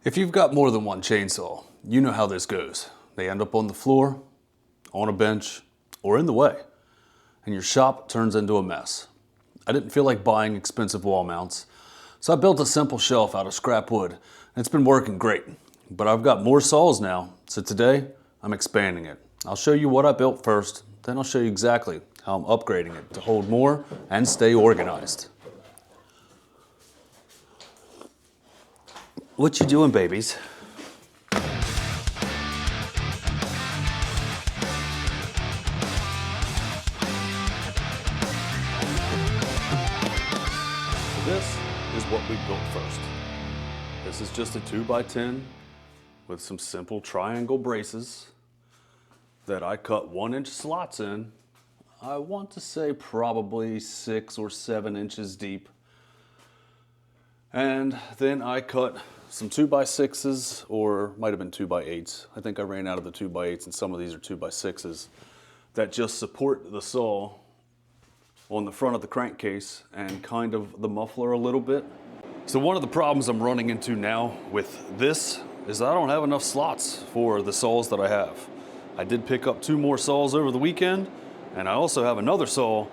If you've got more than one chainsaw, you know how this goes. They end up on the floor, on a bench, or in the way, and your shop turns into a mess. I didn't feel like buying expensive wall mounts, so I built a simple shelf out of scrap wood, and it's been working great. But I've got more saws now, so today I'm expanding it. I'll show you what I built first, then I'll show you exactly how I'm upgrading it to hold more and stay organized. What you doing, babies? This is what we built first. This is just a 2x10 with some simple triangle braces that I cut 1-inch slots in. I want to say probably 6 or 7 inches deep. And then I cut some 2x6s, or might have been 2x8s. I think I ran out of the 2x8s and some of these are 2x6s that just support the saw on the front of the crankcase and kind of the muffler a little bit. So one of the problems I'm running into now with this is I don't have enough slots for the saws that I have. I did pick up 2 more saws over the weekend, and I also have another saw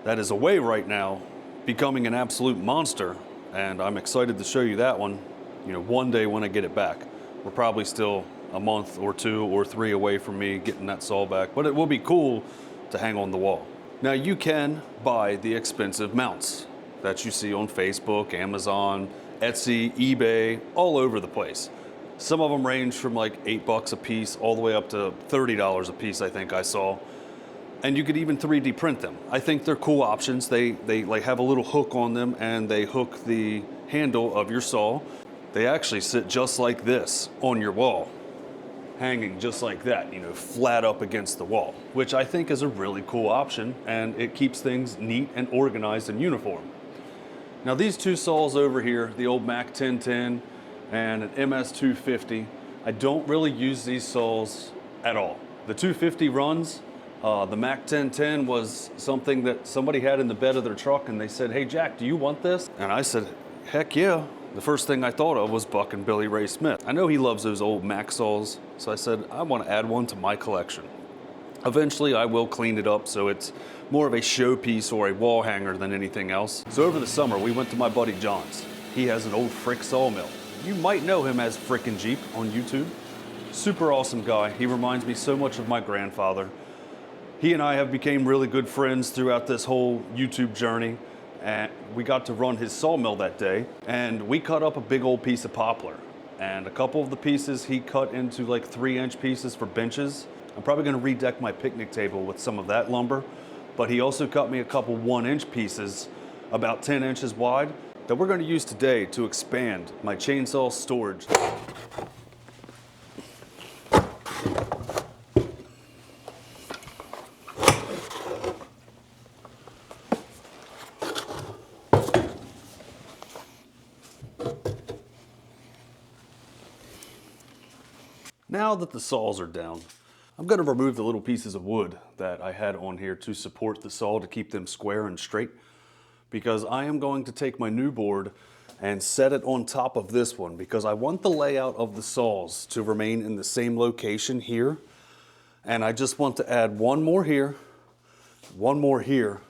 that is away right now, becoming an absolute monster, and I'm excited to show you that one, one day when I get it back. We're probably still a month or 2 or 3 away from me getting that saw back, but it will be cool to hang on the wall. Now you can buy the expensive mounts that you see on Facebook, Amazon, Etsy, eBay, all over the place. Some of them range from like $8 a piece all the way up to $30 a piece, I think I saw. And you could even 3D print them. I think they're cool options. They like have a little hook on them and they hook the handle of your saw. They actually sit just like this on your wall, hanging just like that, flat up against the wall, which I think is a really cool option, and it keeps things neat and organized and uniform. Now these 2 saws over here, the old Mac 1010 and an MS 250, I don't really use these saws at all. The 250 runs. The Mac 1010 was something that somebody had in the bed of their truck, and they said, "Hey Jack, do you want this?" And I said, "Heck yeah." The first thing I thought of was Buck and Billy Ray Smith. I know he loves those old Mac saws, so I said, I want to add one to my collection. Eventually I will clean it up so it's more of a showpiece or a wall hanger than anything else. So over the summer we went to my buddy John's. He has an old Frick sawmill. You might know him as Frickin' Jeep on YouTube. Super awesome guy. He reminds me so much of my grandfather. He and I have become really good friends throughout this whole YouTube journey. And we got to run his sawmill that day, and we cut up a big old piece of poplar. And a couple of the pieces he cut into like 3-inch pieces for benches. I'm probably gonna redeck my picnic table with some of that lumber, but he also cut me a couple 1-inch pieces about 10 inches wide that we're gonna use today to expand my chainsaw storage. Now that the saws are down, I'm going to remove the little pieces of wood that I had on here to support the saw to keep them square and straight, because I am going to take my new board and set it on top of this one, because I want the layout of the saws to remain in the same location here, and I just want to add one more here, one more here,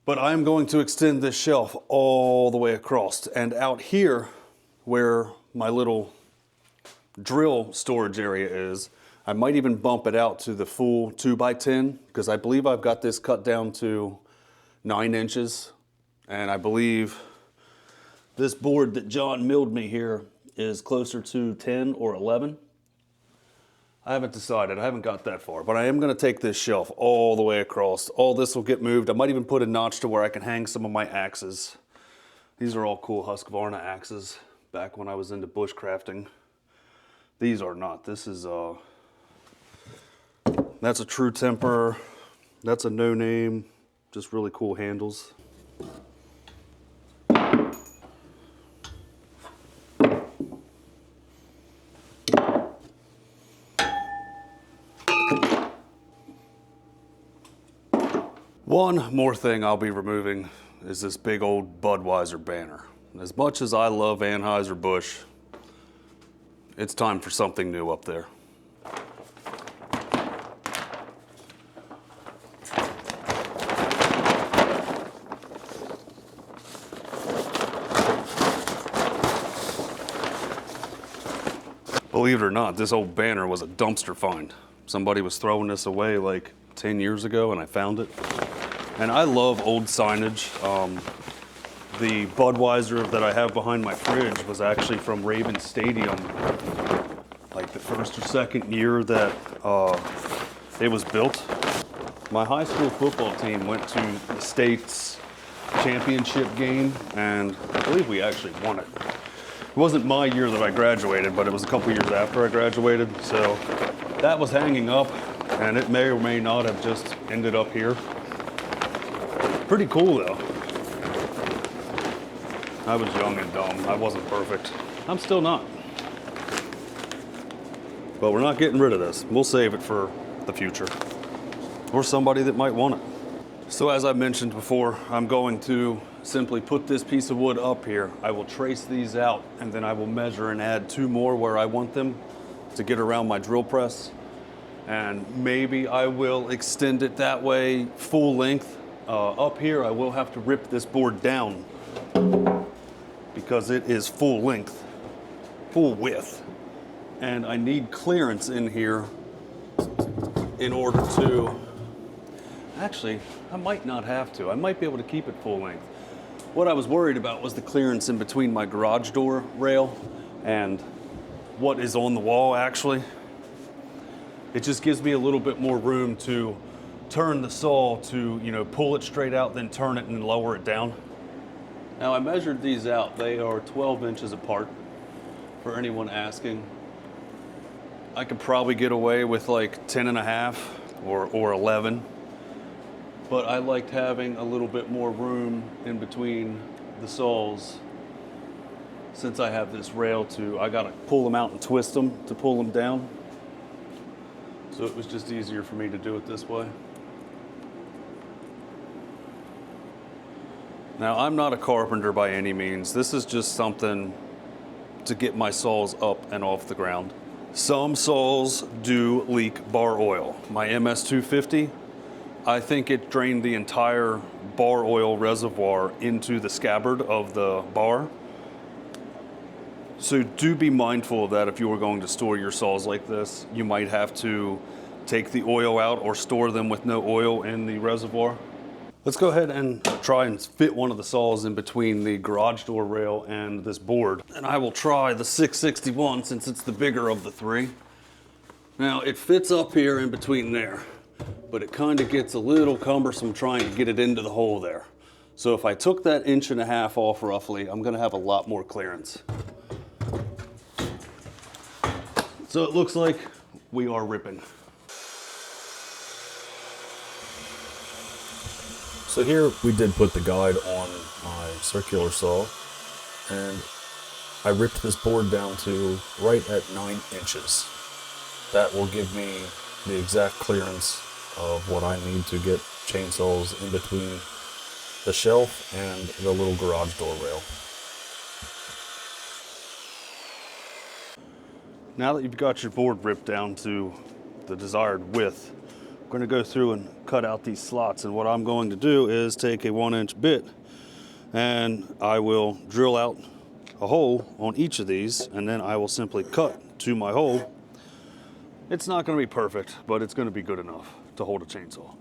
but I'm going to extend this shelf all the way across, and out here where my little drill storage area is, I might even bump it out to the full 2x10, because I believe I've got this cut down to 9 inches, and I believe this board that John milled me here is closer to 10 or 11. I haven't decided, I haven't got that far, but I am going to take this shelf all the way across. All this will get moved. I might even put a notch to where I can hang some of my axes. These are all cool Husqvarna axes back when I was into bushcrafting. These are not. This is that's a True Temper. That's a no name. Just really cool handles. One more thing I'll be removing is this big old Budweiser banner. As much as I love Anheuser-Busch, it's time for something new up there. Believe it or not, this old banner was a dumpster find. Somebody was throwing this away like 10 years ago and I found it. And I love old signage. The Budweiser that I have behind my fridge was actually from Raven Stadium, like the first or second year that it was built. My high school football team went to the state's championship game and I believe we actually won it. It wasn't my year that I graduated, but it was a couple years after I graduated. So that was hanging up and it may or may not have just ended up here. Pretty cool though. I was young and dumb. I wasn't perfect. I'm still not. But we're not getting rid of this. We'll save it for the future. Or somebody that might want it. So as I mentioned before, I'm going to simply put this piece of wood up here. I will trace these out and then I will measure and add 2 more where I want them to get around my drill press. And maybe I will extend it that way full length. Up here I will have to rip this board down because it is full length, full width. And I need clearance in here in order to, actually, I might not have to. I might be able to keep it full length. What I was worried about was the clearance in between my garage door rail and what is on the wall actually. It just gives me a little bit more room to turn the saw to, you know, pull it straight out, then turn it and lower it down. Now I measured these out. They are 12 inches apart for anyone asking. I could probably get away with like 10.5 or 11. But I liked having a little bit more room in between the saws. Since I have this rail I gotta pull them out and twist them to pull them down. So it was just easier for me to do it this way. Now I'm not a carpenter by any means. This is just something to get my saws up and off the ground. Some saws do leak bar oil. My MS-250, I think it drained the entire bar oil reservoir into the scabbard of the bar. So do be mindful of that if you are going to store your saws like this. You might have to take the oil out or store them with no oil in the reservoir. Let's go ahead and try and fit one of the saws in between the garage door rail and this board. And I will try the 661 since it's the bigger of the 3. Now it fits up here in between there, but it kind of gets a little cumbersome trying to get it into the hole there. So if I took that 1.5 inches off roughly, I'm gonna have a lot more clearance. So it looks like we are ripping. So here we did put the guide on my circular saw, and I ripped this board down to right at 9 inches. That will give me the exact clearance of what I need to get chainsaws in between the shelf and the little garage door rail. Now that you've got your board ripped down to the desired width, I'm going to go through and cut out these slots. And what I'm going to do is take a 1-inch bit and I will drill out a hole on each of these, and then I will simply cut to my hole. It's not going to be perfect, but it's going to be good enough to hold a chainsaw.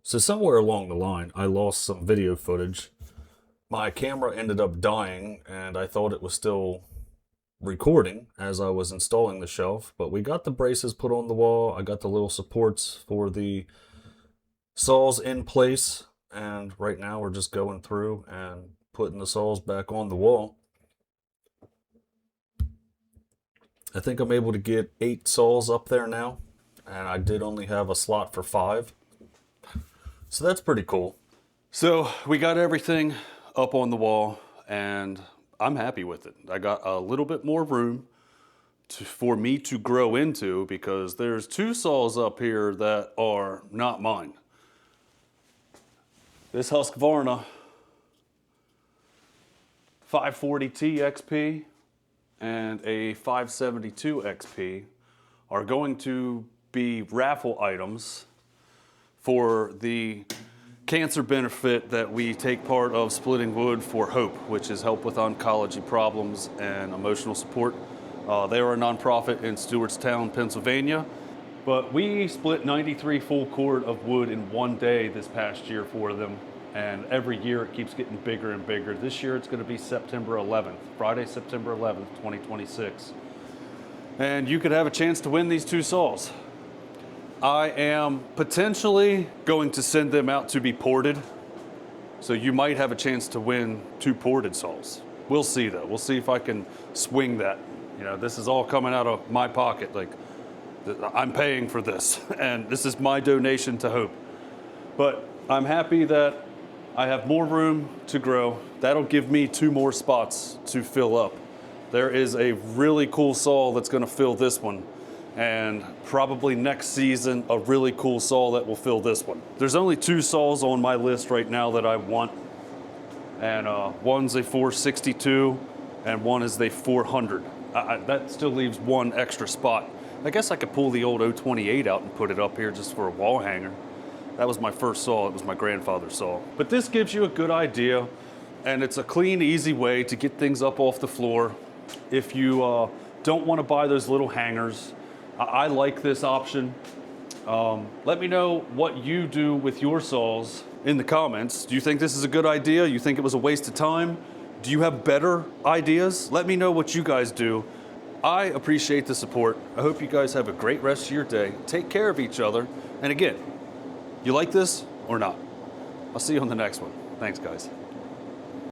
So somewhere along the line, I lost some video footage. My camera ended up dying, and I thought it was still recording as I was installing the shelf, but we got the braces put on the wall. I got the little supports for the saws in place, and right now we're just going through and putting the saws back on the wall. I think I'm able to get 8 saws up there now, and I did only have a slot for 5. So that's pretty cool. So we got everything up on the wall, and I'm happy with it. I got a little bit more room for me to grow into, because there's 2 saws up here that are not mine. This Husqvarna 540T XP and a 572 XP are going to be raffle items for the cancer benefit that we take part of splitting wood for HOPE, which is Help with Oncology Problems and Emotional Support. They are a nonprofit in Stewartstown, Pennsylvania. But we split 93 full cord of wood in one day this past year for them. And every year it keeps getting bigger and bigger. This year it's going to be September 11th, Friday, September 11th, 2026. And you could have a chance to win these 2 saws. I am potentially going to send them out to be ported. So you might have a chance to win 2 ported saws. We'll see though. We'll see if I can swing that. You know, this is all coming out of my pocket. Like, I'm paying for this, and this is my donation to HOPE. But I'm happy that I have more room to grow. That'll give me 2 more spots to fill up. There is a really cool saw that's going to fill this one, and probably next season a really cool saw that will fill this one. There's only 2 saws on my list right now that I want, and one's a 462 and one is a 400. That still leaves 1 extra spot. I guess I could pull the old 028 out and put it up here just for a wall hanger. That was my first saw. It was my grandfather's saw. But this gives you a good idea, and it's a clean, easy way to get things up off the floor. If you don't want to buy those little hangers, I like this option. Let me know what you do with your saws in the comments. Do you think this is a good idea? You think it was a waste of time? Do you have better ideas? Let me know what you guys do. I appreciate the support. I hope you guys have a great rest of your day. Take care of each other. And again, you like this or not? I'll see you on the next one. Thanks, guys.